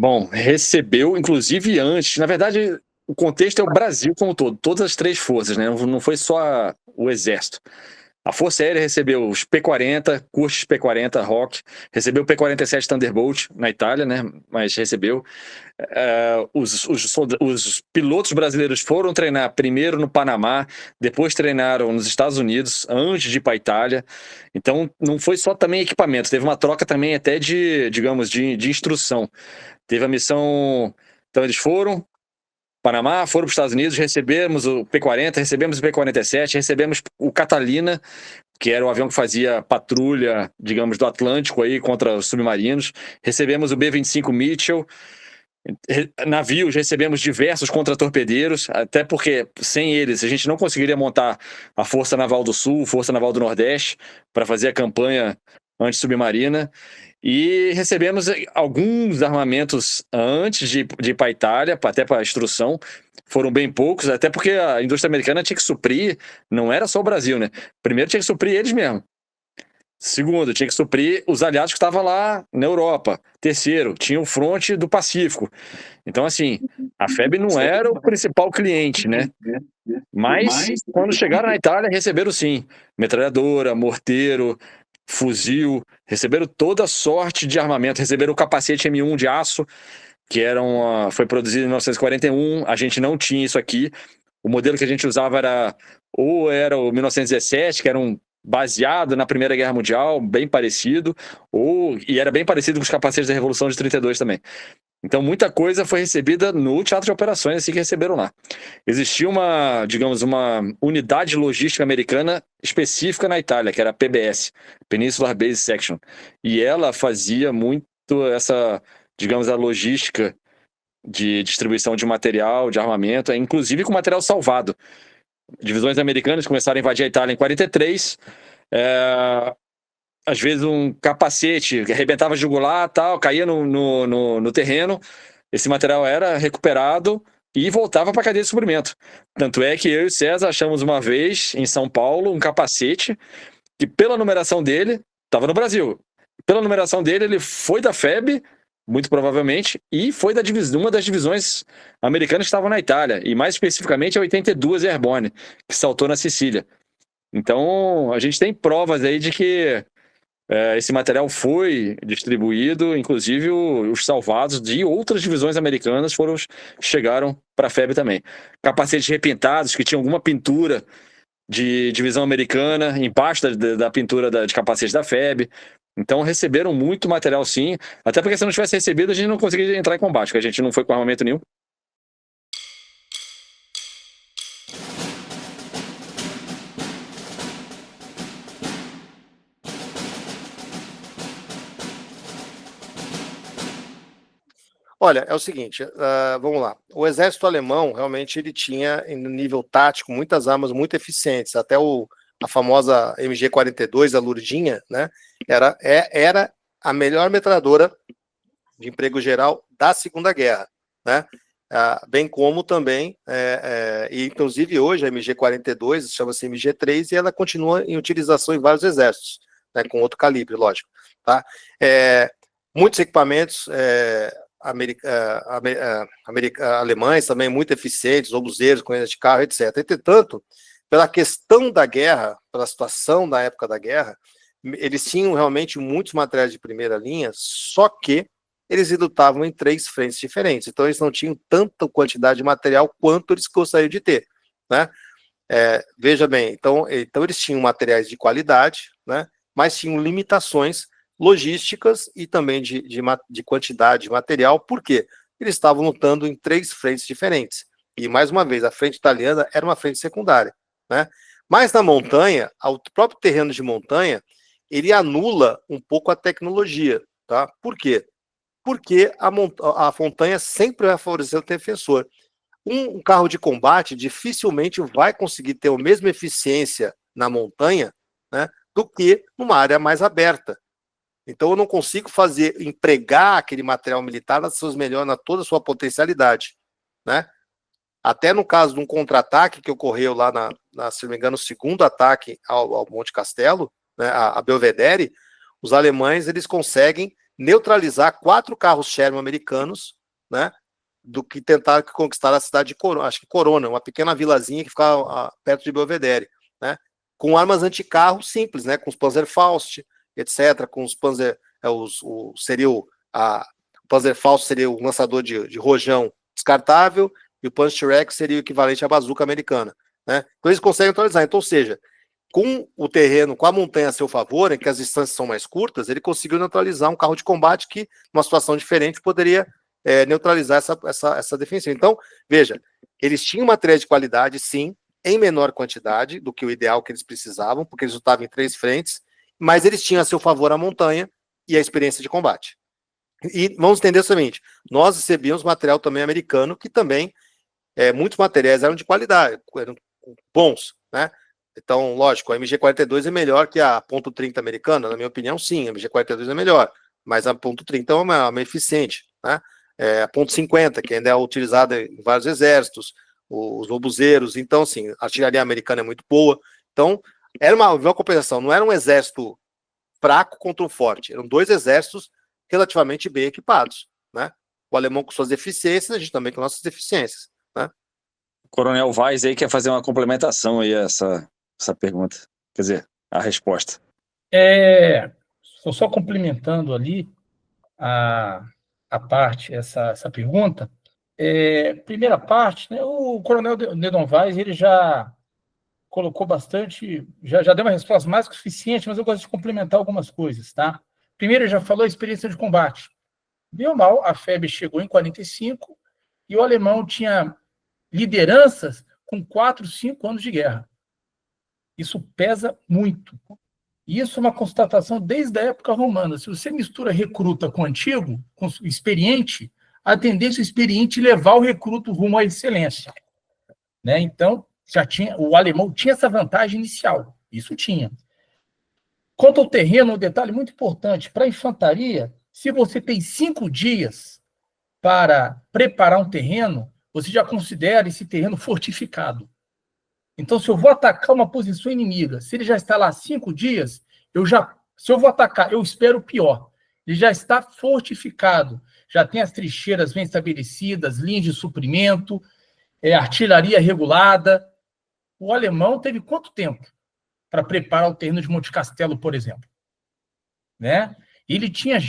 Bom, recebeu, inclusive antes, na verdade, o contexto é o Brasil como um todo, todas as três forças, né? Não foi só o Exército. A Força Aérea recebeu os P-40, Curtiss P-40 Hawk, recebeu o P-47 Thunderbolt na Itália, né? Mas recebeu. Os pilotos brasileiros foram treinar primeiro no Panamá, depois treinaram nos Estados Unidos, antes de ir para a Itália. Então, não foi só também equipamento, teve uma troca também até de, digamos, de instrução. Teve a missão. Então, eles foram. Panamá, foram para os Estados Unidos, recebemos o P-40, recebemos o P-47, recebemos o Catalina, que era o avião que fazia patrulha, digamos, do Atlântico aí contra os submarinos. Recebemos o B-25 Mitchell. Navios, recebemos diversos contra-torpedeiros, até porque sem eles a gente não conseguiria montar a Força Naval do Sul, Força Naval do Nordeste, para fazer a campanha antissubmarina. E recebemos alguns armamentos antes de ir para a Itália, até para a instrução. Foram bem poucos, até porque a indústria americana tinha que suprir, não era só o Brasil, né? Primeiro tinha que suprir eles mesmo. Segundo, tinha que suprir os aliados que estavam lá na Europa. Terceiro, tinha o fronte do Pacífico. Então, assim, a FEB não era o principal cliente, né? Mas, quando chegaram na Itália, receberam sim metralhadora, morteiro, fuzil, receberam toda sorte de armamento, receberam o capacete M1 de aço, que foi produzido em 1941, a gente não tinha isso aqui. O modelo que a gente usava era o 1917, que era baseado na Primeira Guerra Mundial, bem parecido, e era bem parecido com os capacetes da Revolução de 32 também. Então, muita coisa foi recebida no Teatro de Operações, assim que receberam lá. Existia digamos, uma unidade logística americana específica na Itália, que era a PBS, Peninsular Base Section. E ela fazia muito digamos, a logística de distribuição de material, de armamento, inclusive com material salvado. Divisões americanas começaram a invadir a Itália em 43, às vezes um capacete que arrebentava jugular, tal, caía no terreno, esse material era recuperado e voltava para a cadeia de suprimento. Tanto é que eu e o César achamos uma vez, em São Paulo, um capacete que, pela numeração dele, estava no Brasil. Pela numeração dele, ele foi da FEB, muito provavelmente, e foi uma das divisões americanas que estavam na Itália, e mais especificamente a 82 Airborne, que saltou na Sicília. Então, a gente tem provas aí de que esse material foi distribuído, inclusive os salvados de outras divisões americanas chegaram para a FEB também. Capacetes repintados que tinham alguma pintura de divisão americana embaixo da pintura de capacete da FEB. Então receberam muito material sim, até porque se não tivesse recebido a gente não conseguiria entrar em combate, porque a gente não foi com armamento nenhum. Olha, é o seguinte, vamos lá. O exército alemão, realmente, ele tinha, no nível tático, muitas armas muito eficientes. Até a famosa MG-42, a Lurdinha, né, era a melhor metralhadora de emprego geral da Segunda Guerra, né? Bem como também, e inclusive hoje a MG-42 chama-se MG-3 e ela continua em utilização em vários exércitos, né, com outro calibre, lógico. Tá? Muitos equipamentos alemães também muito eficientes, obuseiros, corridas de carro, etc. Entretanto, pela questão da guerra, pela situação da época da guerra, eles tinham realmente muitos materiais de primeira linha, só que eles lutavam em 3 frentes diferentes, então eles não tinham tanta quantidade de material quanto eles gostariam de ter, né? Veja bem, então eles tinham materiais de qualidade, né? Mas tinham limitações logísticas e também de quantidade de material, por quê? Eles estavam lutando em 3 frentes diferentes, e mais uma vez, a frente italiana era uma frente secundária, né? Mas na montanha, o próprio terreno de montanha, ele anula um pouco a tecnologia, tá? Por quê? Porque a montanha sempre vai favorecer o defensor. Um carro de combate dificilmente vai conseguir ter a mesma eficiência na montanha, né, do que numa área mais aberta. Então eu não consigo empregar aquele material militar na toda a sua potencialidade, né? Até no caso de um contra-ataque que ocorreu lá se não me engano, o segundo ataque ao Monte Castelo, né, a Belvedere, os alemães eles conseguem neutralizar 4 carros Sherman americanos, né, do que tentar conquistar a cidade de Corona, acho que Corona, uma pequena vilazinha que ficava perto de Belvedere, né, com armas anticarro simples, né, com os Panzerfaust, etc., com os Panzer, o Panzerfaust seria o lançador de rojão descartável, e o Punch-Rex seria o equivalente à bazuca americana, né? Então eles conseguem neutralizar. Então, ou seja, com o terreno, com a montanha a seu favor, em que as distâncias são mais curtas, ele conseguiu neutralizar um carro de combate que, numa situação diferente, poderia neutralizar essa defensiva. Então, veja, eles tinham materiais de qualidade, sim, em menor quantidade do que o ideal que eles precisavam, porque eles lutavam em 3 frentes, mas eles tinham a seu favor a montanha e a experiência de combate. E vamos entender o seguinte, nós recebíamos material também americano, que também, muitos materiais eram de qualidade, eram bons, né? Então, lógico, a MG42 é melhor que a .30 americana, na minha opinião, sim, a MG42 é melhor, mas a .30 é uma eficiente, né? A .50, que ainda é utilizada em vários exércitos, os obuseiros, então, assim, a artilharia americana é muito boa, então, era uma compensação, não era um exército fraco contra um forte, eram 2 exércitos relativamente bem equipados, né? O alemão com suas deficiências, a gente também com nossas deficiências, né? O Coronel Vaz aí quer fazer uma complementação aí a essa pergunta, quer dizer, a resposta. Só complementando ali a parte, essa pergunta. Primeira parte, né, o Coronel Nedon Vaz, ele já colocou bastante, já deu uma resposta mais que suficiente, mas eu gosto de complementar algumas coisas, tá? Primeiro, ele já falou a experiência de combate. Bem ou mal, a FEB chegou em 45 e o alemão tinha lideranças com 4, 5 anos de guerra. Isso pesa muito. E isso é uma constatação desde a época romana. Se você mistura recruta com antigo, com experiente, a tendência experiente é levar o recruto rumo à excelência, né? Então, o alemão tinha essa vantagem inicial. Isso tinha. Quanto ao terreno, um detalhe muito importante. Para a infantaria, se você tem 5 dias para preparar um terreno, você já considera esse terreno fortificado. Então, se eu vou atacar uma posição inimiga, se ele já está lá 5 dias, se eu vou atacar, eu espero o pior. Ele já está fortificado, já tem as trincheiras bem estabelecidas, linhas de suprimento, artilharia regulada. O alemão teve quanto tempo para preparar o terreno de Monte Castelo, por exemplo? Né? Ele tinha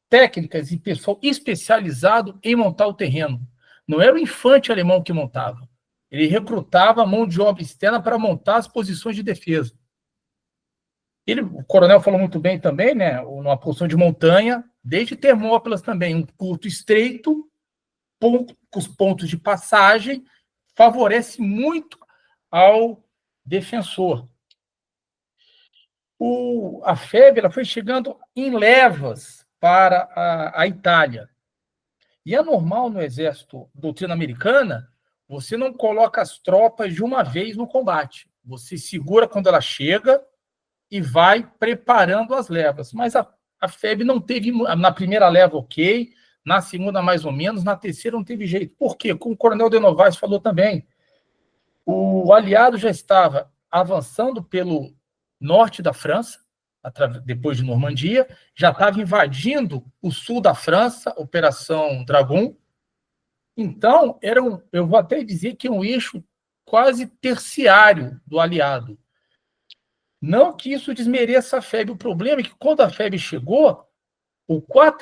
técnicas e pessoal especializado em montar o terreno. Não era o infante alemão que montava. Ele recrutava a mão de obra externa para montar as posições de defesa. O coronel falou muito bem também, né? Numa posição de montanha, desde Termópilas também, um curto estreito, com os pontos de passagem, favorece muito ao defensor. A FEB ela foi chegando em levas para a Itália. E é normal no exército, doutrina americana, você não coloca as tropas de uma vez no combate. Você segura quando ela chega e vai preparando as levas. Mas a FEB não teve, na primeira leva, ok, na segunda, mais ou menos, na terceira não teve jeito. Por quê? Como o coronel de Novaes falou também, o aliado já estava avançando pelo norte da França, depois de Normandia, já estava invadindo o sul da França, Operação Dragon. Então, eu vou até dizer que é um eixo quase terciário do aliado. Não que isso desmereça a FEB. O problema é que quando a FEB chegou, o quarto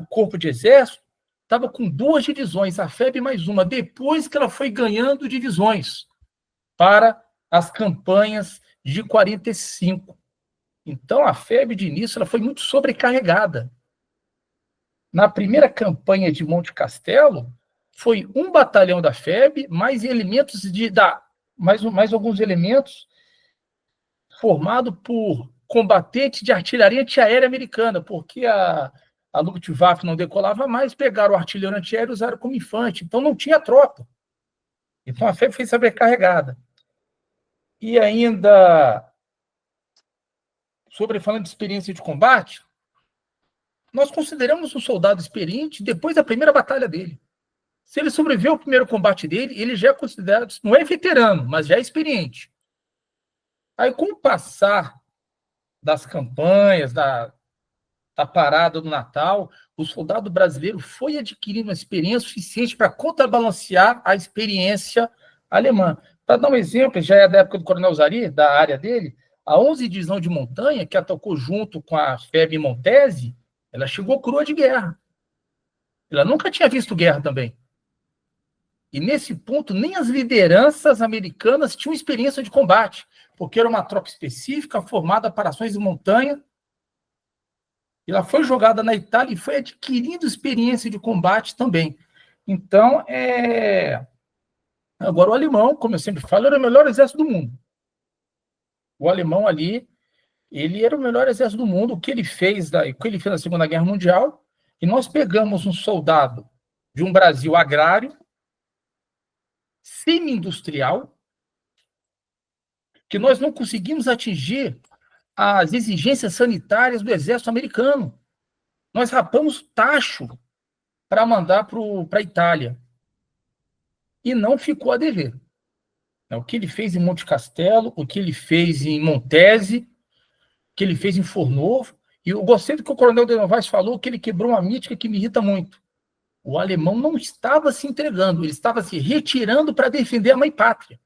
corpo de exército estava com 2 divisões, a FEB mais uma, depois que ela foi ganhando divisões para as campanhas de 45. Então, a FEB, de início, ela foi muito sobrecarregada. Na primeira campanha de Monte Castelo, foi 1 batalhão da FEB, mais elementos mais alguns elementos formado por combatentes de artilharia antiaérea americana, porque a Luftwaffe não decolava mais, pegaram o artilheiro antiaéreo e usaram como infante. Então, não tinha tropa. Então, a FEB foi sobrecarregada. E ainda, falando de experiência de combate, nós consideramos um soldado experiente depois da primeira batalha dele. Se ele sobreviveu ao primeiro combate dele, ele já é considerado, não é veterano, mas já é experiente. Aí, com o passar das campanhas, está parado no Natal, o soldado brasileiro foi adquirindo uma experiência suficiente para contrabalancear a experiência alemã. Para dar um exemplo, já é da época do Coronel Zari, da área dele, a 11 Divisão de Montanha, que atacou junto com a FEB Montese, ela chegou crua de guerra. Ela nunca tinha visto guerra também. E nesse ponto, nem as lideranças americanas tinham experiência de combate, porque era uma tropa específica formada para ações de montanha. Ela foi jogada na Itália e foi adquirindo experiência de combate também. Então, agora o alemão, como eu sempre falo, era o melhor exército do mundo. O alemão ali, ele era o melhor exército do mundo. O que ele fez na Segunda Guerra Mundial, e nós pegamos um soldado de um Brasil agrário, semi-industrial, que nós não conseguimos atingir as exigências sanitárias do exército americano. Nós rapamos tacho para mandar para a Itália. E não ficou a dever. O que ele fez em Monte Castelo, o que ele fez em Montese, o que ele fez em Fornovo. E eu gostei do que o Coronel de Novaes falou, que ele quebrou uma mítica que me irrita muito. O alemão não estava se entregando, ele estava se retirando para defender a mãe pátria.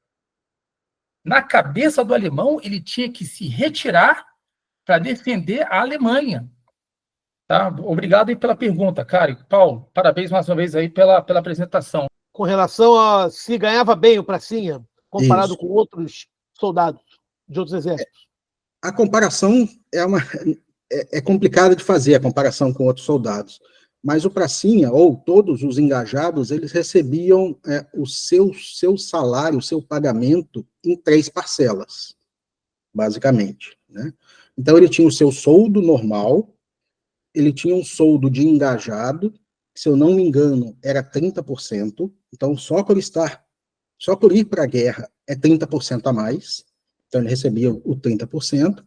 Na cabeça do alemão, ele tinha que se retirar para defender a Alemanha. Tá? Obrigado aí pela pergunta, cara. Paulo, parabéns mais uma vez aí pela apresentação. Com relação a se ganhava bem o Pracinha, comparado com outros soldados de outros exércitos. A comparação é complicada de fazer, a comparação com outros soldados. Mas o Pracinha, ou todos os engajados, eles recebiam o seu salário, o seu pagamento em 3 parcelas, basicamente, né? Então, ele tinha o seu soldo normal, ele tinha um soldo de engajado, que, se eu não me engano, era 30%. Então, só por ir para a guerra é 30% a mais. Então, ele recebia o 30%.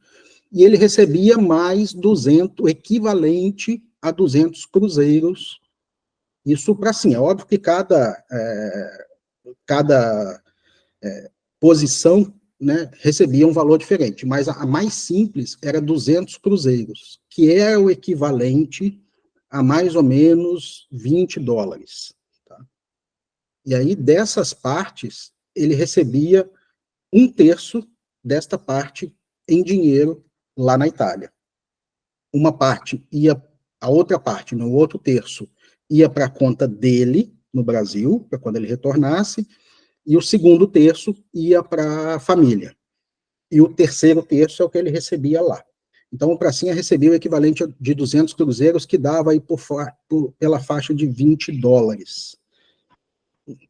E ele recebia mais 200, o equivalente a 200 cruzeiros. Isso para assim, é óbvio que cada posição, né, recebia um valor diferente, mas a mais simples era 200 cruzeiros, que é o equivalente a mais ou menos $20. Tá? E aí, dessas partes, ele recebia 1/3 desta parte em dinheiro lá na Itália. A outra parte, no outro terço, ia para a conta dele, no Brasil, para quando ele retornasse, e o segundo terço ia para a família. E o terceiro terço é o que ele recebia lá. Então, o Pracinha recebia o equivalente de 200 cruzeiros, que dava aí pela faixa de $20.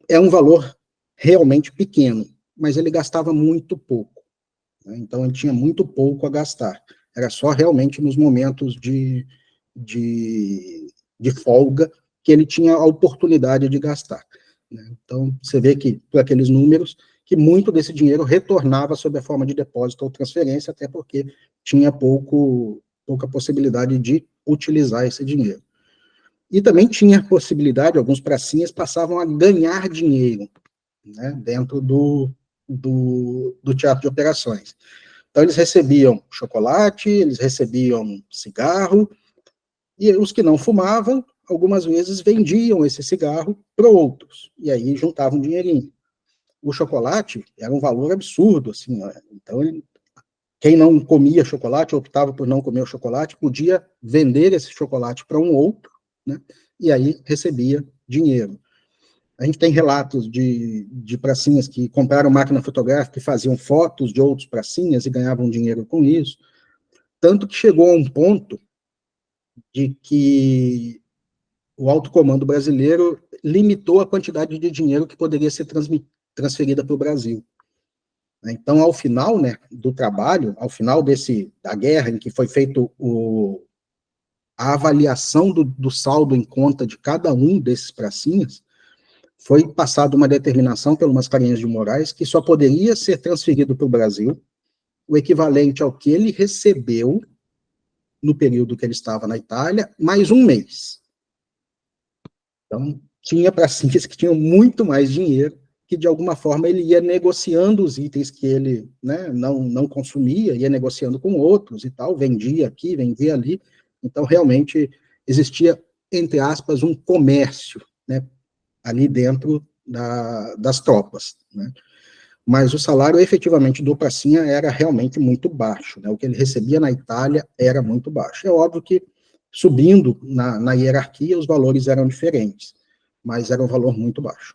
É um valor realmente pequeno, mas ele gastava muito pouco. Né? Então, ele tinha muito pouco a gastar. Era só realmente nos momentos de folga que ele tinha a oportunidade de gastar. Né? Então, você vê que, por aqueles números, que muito desse dinheiro retornava sob a forma de depósito ou transferência, até porque tinha pouca possibilidade de utilizar esse dinheiro. E também tinha a possibilidade, alguns pracinhas passavam a ganhar dinheiro, né, dentro do teatro de operações. Então, eles recebiam chocolate, eles recebiam cigarro, e os que não fumavam, algumas vezes vendiam esse cigarro para outros, e aí juntavam um dinheirinho. O chocolate era um valor absurdo, assim, ó. Então, quem não comia chocolate, optava por não comer o chocolate, podia vender esse chocolate para um outro, né, e aí recebia dinheiro. A gente tem relatos de pracinhas que compraram máquina fotográfica e faziam fotos de outros pracinhas e ganhavam dinheiro com isso, tanto que chegou a um ponto de que o alto comando brasileiro limitou a quantidade de dinheiro que poderia ser transferida para o Brasil. Então, ao final, né, do trabalho, ao final da guerra, em que foi feito a avaliação do saldo em conta de cada um desses pracinhas, foi passada uma determinação pelo Mascarenhas de Moraes que só poderia ser transferido para o Brasil o equivalente ao que ele recebeu no período que ele estava na Itália, mais um mês. Então, tinha pracinhas que tinham muito mais dinheiro, que de alguma forma ele ia negociando os itens que ele, né, não consumia, ia negociando com outros e tal, vendia aqui, vendia ali. Então, realmente, existia, entre aspas, um comércio, né, ali dentro das tropas, né? Mas o salário, efetivamente, do pracinha era realmente muito baixo, né? O que ele recebia na Itália era muito baixo. É óbvio que, subindo na hierarquia, os valores eram diferentes, mas era um valor muito baixo.